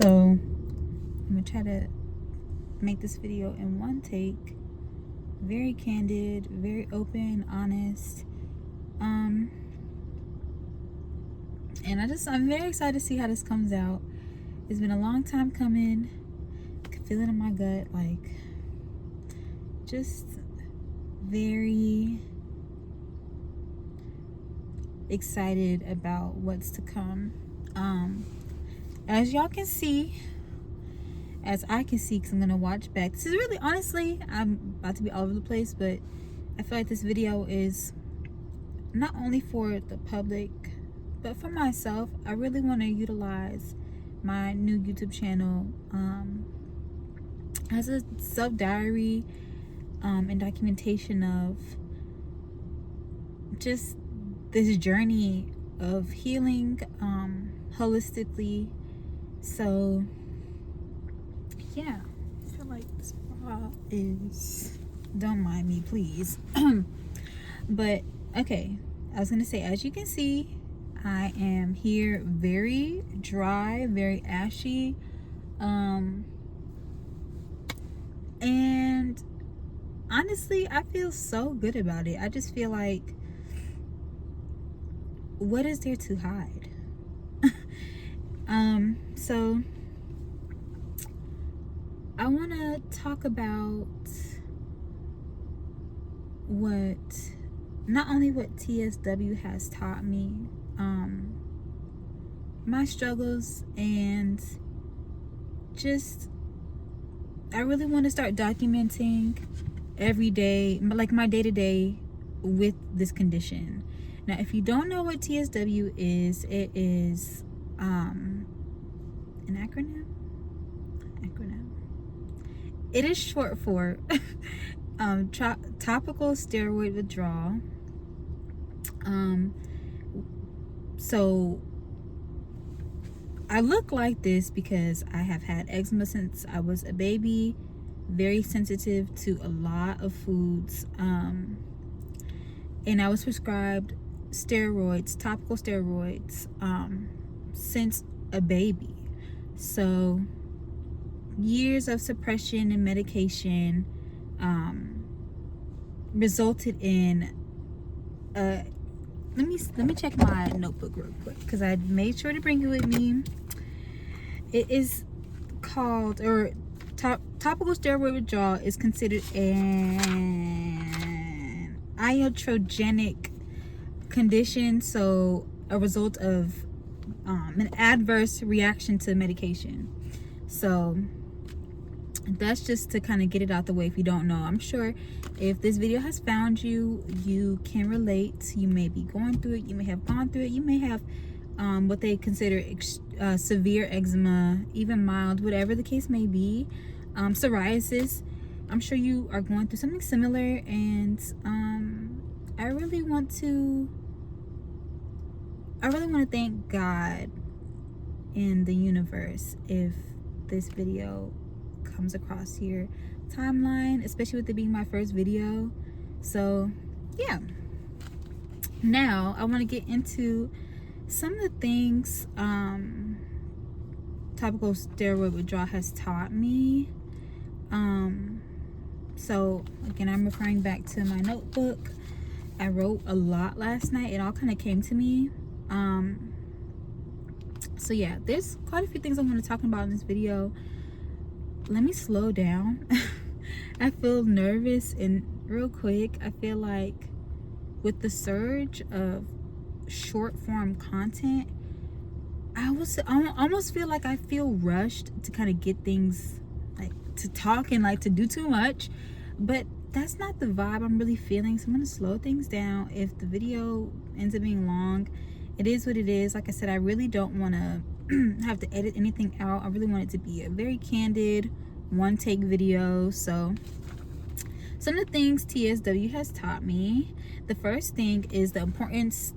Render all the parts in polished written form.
So I'm gonna try to make this video in one take. Very candid, very open, honest. And I'm very excited to see how this comes out. It's been a long time coming. I can feel it in my gut, like just very excited about what's to come. As y'all can see, as I can see, because I'm gonna watch back. This is really, honestly, I'm about to be all over the place, but I feel like this video is not only for the public, but for myself. I really want to utilize my new YouTube channel as a self-diary and documentation of just this journey of healing holistically. So yeah, I feel like this bra is, don't mind me please. But okay, I was gonna say, as you can see, I am here very dry, very ashy, and honestly I feel so good about it. I just feel like, what is there to hide? So I want to talk about not only what TSW has taught me, my struggles, and just I really want to start documenting every day, like my day-to-day with this condition. Now, if you don't know what TSW is, it is an acronym. It is short for topical steroid withdrawal. So I look like this because I have had eczema since I was a baby, very sensitive to a lot of foods, and I was prescribed steroids, topical steroids, since a baby. So years of suppression and medication resulted in let me check my notebook real quick, because I made sure to bring it with me. It is called, or topical steroid withdrawal is considered an iatrogenic condition, so a result of an adverse reaction to medication. So that's just to kind of get it out the way if you don't know. I'm sure if this video has found you, you can relate. You may be going through it, you may have gone through it, you may have what they consider severe eczema, even mild, whatever the case may be, psoriasis. I'm sure you are going through something similar, and I really want to thank God and the universe if this video comes across your timeline, especially with it being my first video. So yeah, now I want to get into some of the things topical steroid withdrawal has taught me. So again, I'm referring back to my notebook. I wrote a lot last night. It all kind of came to me. So yeah, there's quite a few things I want to talk about in this video. Let me slow down. I feel nervous, and real quick, I feel like with the surge of short form content, I almost feel like I feel rushed to kind of get things, like to talk and like to do too much, but that's not the vibe I'm really feeling. So I'm gonna slow things down. If the video ends up being long, it is what it is. Like I said, I really don't want to have to edit anything out. I really want it to be a very candid, one take video. So some of the things TSW has taught me, the first thing is the importance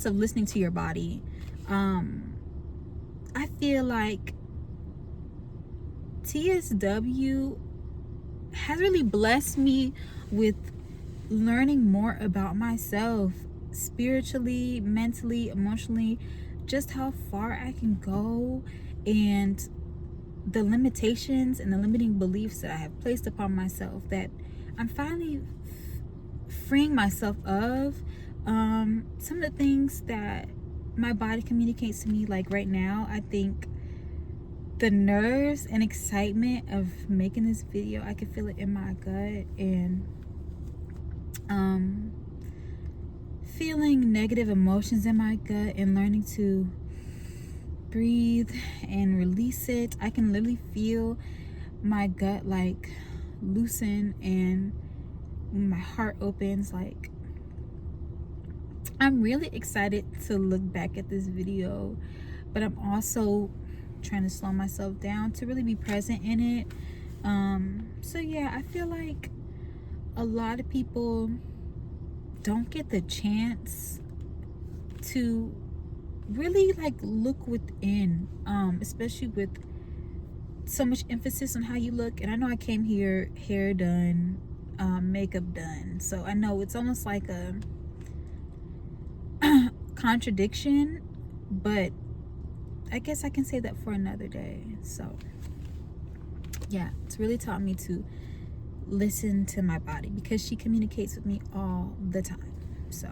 of listening to your body. I feel like TSW has really blessed me with learning more about myself, spiritually, mentally, emotionally, just how far I can go, and the limitations and the limiting beliefs that I have placed upon myself, that I'm finally freeing myself of. Some of the things that my body communicates to me, like right now, I think the nerves and excitement of making this video, I can feel it in my gut, and feeling negative emotions in my gut and learning to breathe and release it. I can literally feel my gut like loosen, and my heart opens. Like, I'm really excited to look back at this video, but I'm also trying to slow myself down to really be present in it. So yeah, I feel like a lot of people don't get the chance to really like look within, especially with so much emphasis on how you look. And I know I came here hair done, makeup done, so I know it's almost like a contradiction, but I guess I can say that for another day. So yeah, it's really taught me to listen to my body, because she communicates with me all the time. So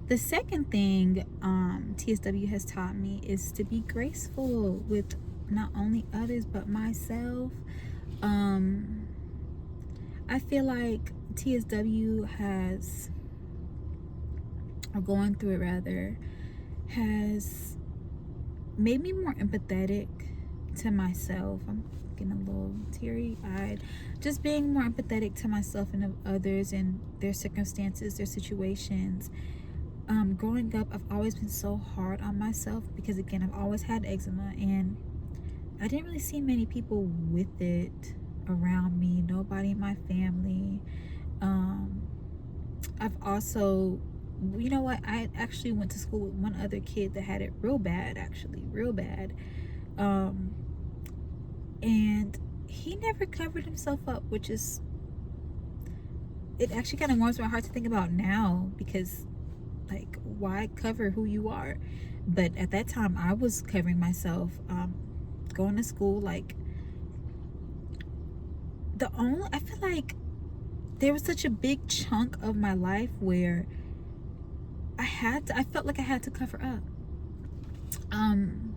the second thing TSW has taught me is to be graceful with not only others but myself. I feel like TSW has, or going through it rather, has made me more empathetic to myself. I'm getting a little teary-eyed. Just being more empathetic to myself and of others and their circumstances, their situations. Growing up, I've always been so hard on myself because, again, I've always had eczema, and I didn't really see many people with it around me. Nobody in my family. I've also, you know what, I actually went to school with one other kid that had it real bad, actually real bad, and he never covered himself up, which is, it actually kind of warms my heart to think about now, because like, why cover who you are? But at that time I was covering myself, going to school. Like, I feel like there was such a big chunk of my life where I felt like I had to cover up.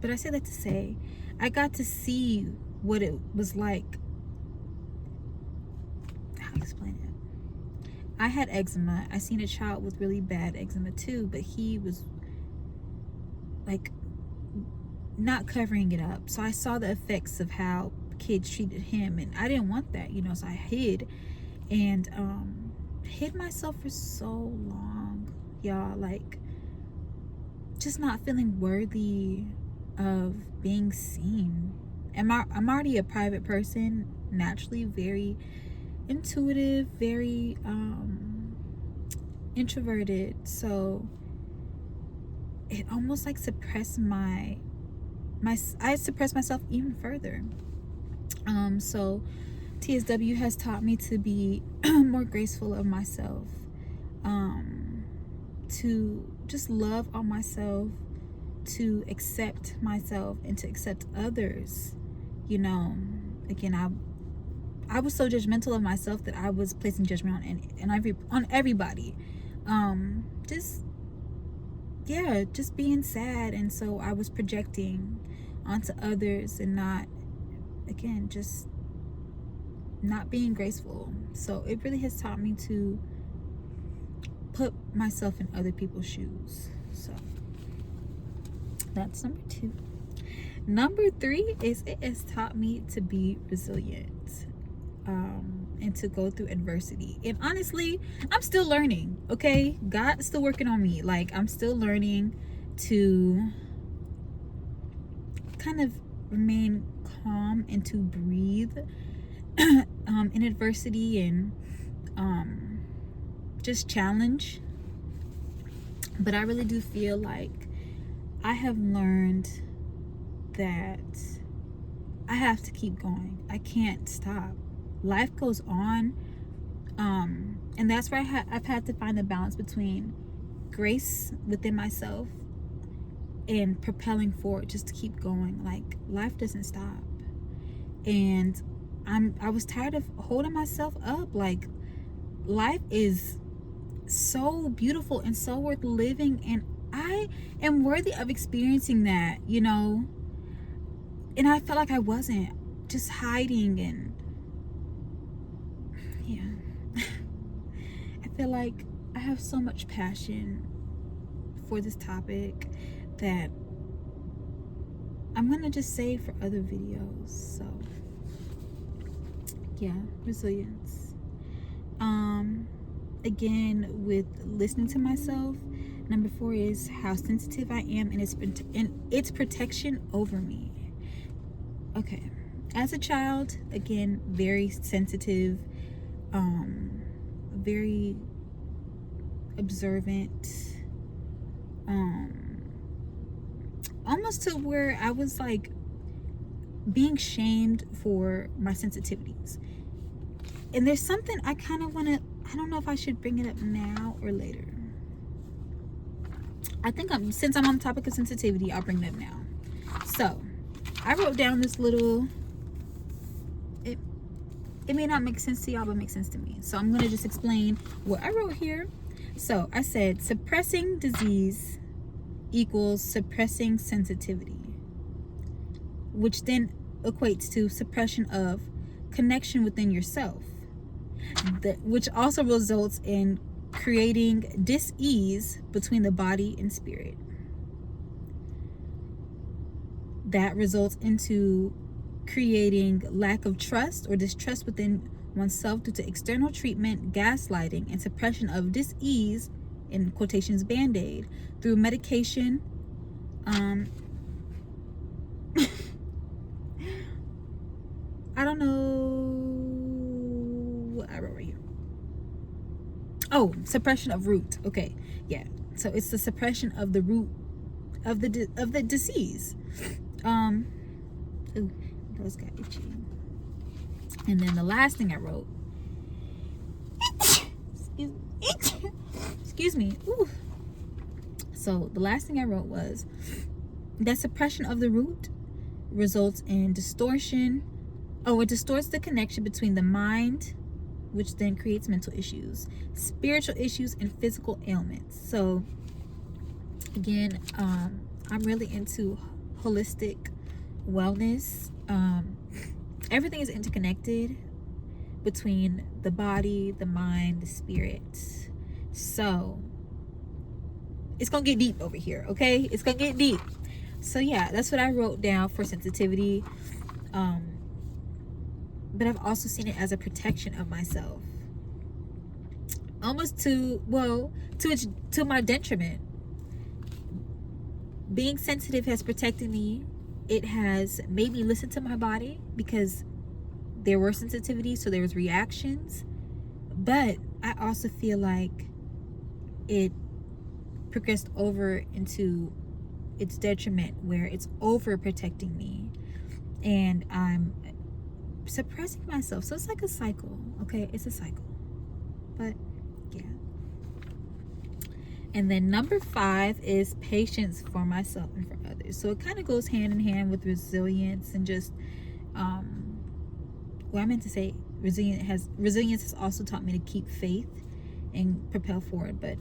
But I say that to say, I got to see what it was like. How to explain it? I had eczema. I seen a child with really bad eczema too, but he was like not covering it up. So I saw the effects of how kids treated him, and I didn't want that, so I hid, and hid myself for so long, y'all. Like, just not feeling worthy of being seen. I'm already a private person, naturally very intuitive, very introverted, so it almost like suppressed I suppressed myself even further. So TSW has taught me to be more graceful of myself, to just love on myself, to accept myself, and to accept others. Again, I was so judgmental of myself that I was placing judgment on everybody. Just being sad, and so I was projecting onto others, and just not being graceful. So it really has taught me to put myself in other people's shoes. So that's number 2. Number 3 is, it has taught me to be resilient, and to go through adversity. And honestly, I'm still learning, okay? God's still working on me. Like, I'm still learning to kind of remain calm and to breathe in adversity, and just challenge. But I really do feel like I have learned that I have to keep going. I can't stop. Life goes on, and that's where I've had to find the balance between grace within myself and propelling forward, just to keep going. Like, life doesn't stop. And I was tired of holding myself up. Like, life is so beautiful and so worth living, and I am worthy of experiencing that, you know. And I felt like I wasn't, just hiding. And yeah. I feel like I have so much passion for this topic that I'm gonna just save for other videos. So yeah, resilience. Again, with listening to myself, number 4 is how sensitive I am and its protection over me. Okay, as a child, again, very sensitive, very observant, almost to where I was like being shamed for my sensitivities. And there's something I kind of want to, I don't know if I should bring it up now or later. I think since I'm on the topic of sensitivity, I'll bring it up now. So I wrote down this little, it may not make sense to y'all, but it makes sense to me. So I'm going to just explain what I wrote here. So I said suppressing disease equals suppressing sensitivity, which then equates to suppression of connection within yourself, which also results in creating dis-ease between the body and spirit. That results into creating lack of trust or distrust within oneself due to external treatment, gaslighting, and suppression of dis-ease, in quotations, band-aid, through medication. I don't know what I wrote right here. Oh, suppression of root. Okay, yeah. So it's the suppression of the root of the disease. Ooh, those got itchy. And then the last thing I wrote. Excuse me. Ooh. So the last thing I wrote was that suppression of the root results in distortion. Oh, it distorts the connection between the mind, which then creates mental issues, spiritual issues, and physical ailments. So again, I'm really into holistic wellness. Everything is interconnected between the body, the mind, the spirit. So it's gonna get deep over here, okay? It's gonna get deep. So yeah, that's what I wrote down for sensitivity. But I've also seen it as a protection of myself, almost to my detriment. Being sensitive has protected me. It has made me listen to my body, because there were sensitivities, so there was reactions. But I also feel like it progressed over into its detriment, where it's over protecting me and I'm suppressing myself. So it's like a cycle. Okay, it's a cycle. But yeah. And then number 5 is patience for myself and for others. So it kind of goes hand in hand with resilience, and just I meant to say resilience has also taught me to keep faith and propel forward. But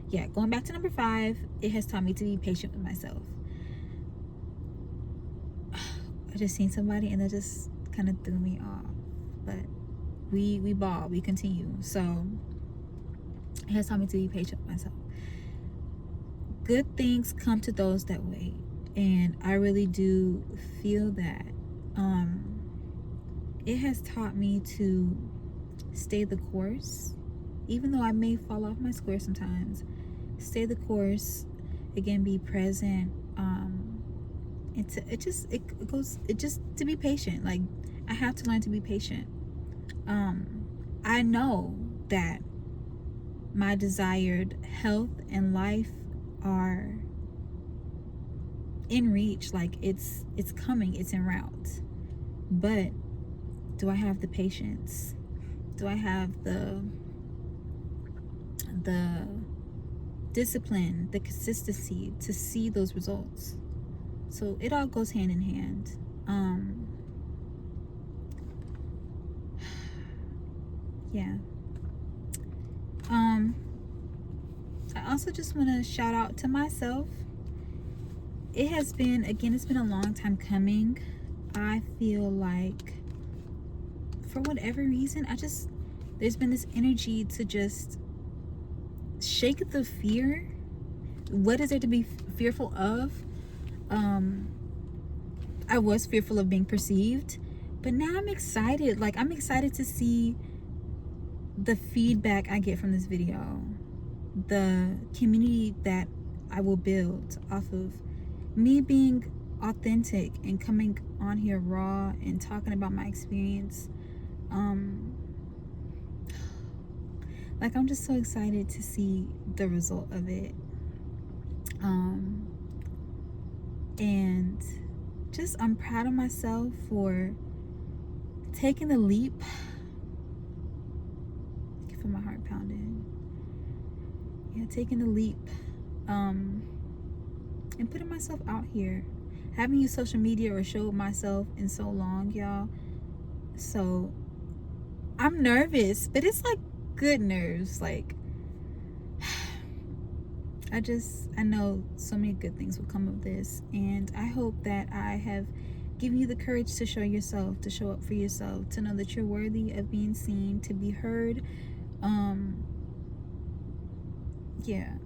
yeah, going back to number 5, it has taught me to be patient with myself. I just seen somebody and that just kind of threw me off, but we ball, we continue. So it has taught me to be patient with myself. Good things come to those that wait, and I really do feel that. It has taught me to stay the course, even though I may fall off my square sometimes. Stay the course, again, be present, and to be patient. Like, I have to learn to be patient. I know that my desired health and life are in reach. Like, it's coming, it's en route. But do I have the patience? Do I have the discipline, the consistency to see those results. So it all goes hand in hand. Yeah. I also just want to shout out to myself. It has been, again, it's been a long time coming. I feel like for whatever reason, there's been this energy to just shake the fear. What is there to be fearful of? I was fearful of being perceived, but now I'm excited. Like, I'm excited to see the feedback I get from this video, the community that I will build off of me being authentic and coming on here raw and talking about my experience. Like, I'm just so excited to see the result of it. And just, I'm proud of myself for taking the leap. I can feel my heart pounding. Yeah, taking the leap, and putting myself out here. I haven't used social media or showed myself in so long, y'all. So I'm nervous, but it's like good nerves. Like, I know so many good things will come of this, and I hope that I have given you the courage to show yourself, to show up for yourself, to know that you're worthy of being seen, to be heard. Yeah.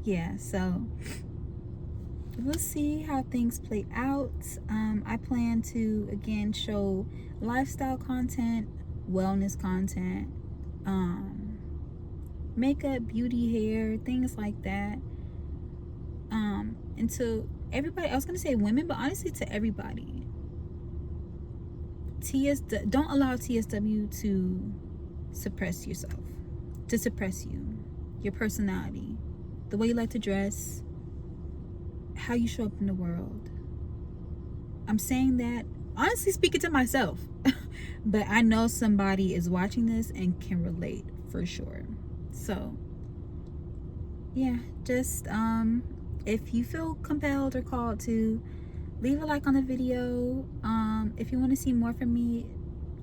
Yeah, so we'll see how things play out. I plan to, again, show lifestyle content, wellness content, makeup, beauty, hair, things like that. And to everybody, I was gonna say women, but honestly to everybody. Don't allow TSW to suppress yourself, to suppress you, your personality, the way you like to dress, how you show up in the world. I'm saying that honestly speaking to myself, but I know somebody is watching this and can relate for sure. So yeah, just if you feel compelled or called to, leave a like on the video. If you want to see more from me,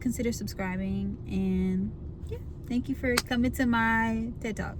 consider subscribing. And yeah, thank you for coming to my TED Talk.